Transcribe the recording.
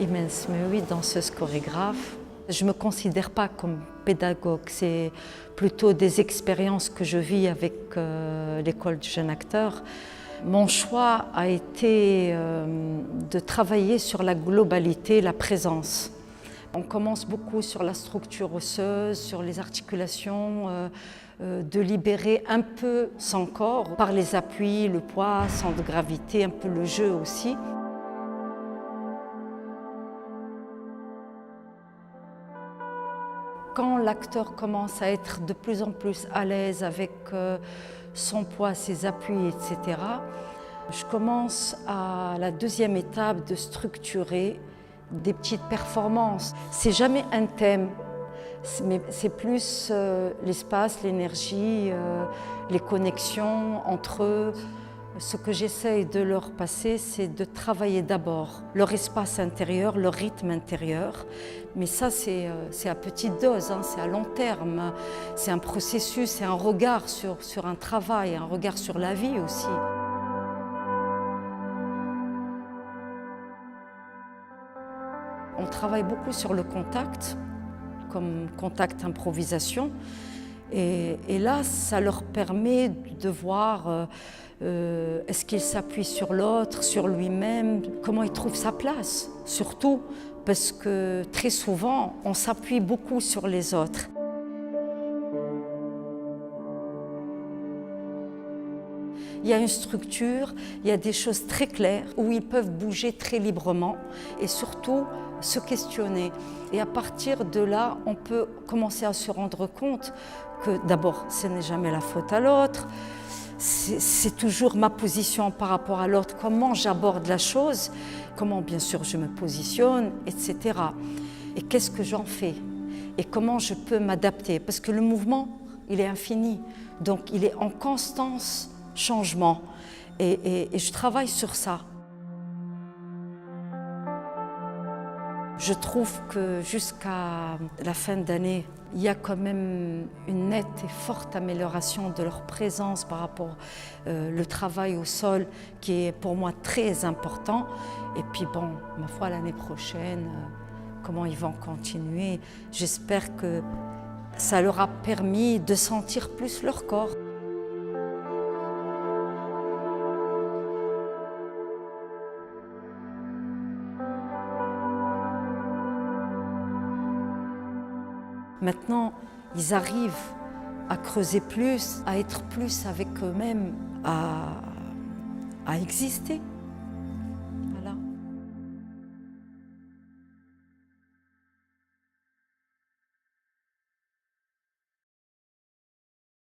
Immense, mais oui, danseuse chorégraphe. Je ne me considère pas comme pédagogue, c'est plutôt des expériences que je vis avec l'école du jeune acteur. Mon choix a été de travailler sur la globalité, la présence. On commence beaucoup sur la structure osseuse, sur les articulations, de libérer un peu son corps par les appuis, le poids, centre de gravité, un peu le jeu aussi. Quand l'acteur commence à être de plus en plus à l'aise avec son poids, ses appuis, etc., je commence à la deuxième étape de structurer des petites performances. C'est jamais un thème, mais c'est plus l'espace, l'énergie, les connexions entre eux. Ce que j'essaye de leur passer, c'est de travailler d'abord leur espace intérieur, leur rythme intérieur. Mais ça, c'est à petite dose, hein, c'est à long terme. C'est un processus, c'est un regard sur un travail, un regard sur la vie aussi. On travaille beaucoup sur le contact, comme contact improvisation. Et là, ça leur permet de voir est-ce qu'il s'appuie sur l'autre, sur lui-même, comment il trouve sa place, surtout parce que très souvent, on s'appuie beaucoup sur les autres. Il y a une structure, il y a des choses très claires où ils peuvent bouger très librement et surtout se questionner. Et à partir de là, on peut commencer à se rendre compte que d'abord, ce n'est jamais la faute à l'autre, c'est toujours ma position par rapport à l'autre, comment j'aborde la chose, comment bien sûr je me positionne, etc. Et qu'est-ce que j'en fais et comment je peux m'adapter, parce que le mouvement, il est infini, donc il est en constance changement et je travaille sur ça. Je trouve que jusqu'à la fin d'année, il y a quand même une nette et forte amélioration de leur présence par rapport au travail au sol qui est pour moi très important. Et puis bon, ma foi, l'année prochaine, comment ils vont continuer, j'espère que ça leur a permis de sentir plus leur corps. Maintenant, ils arrivent à creuser plus, à être plus avec eux-mêmes, à exister.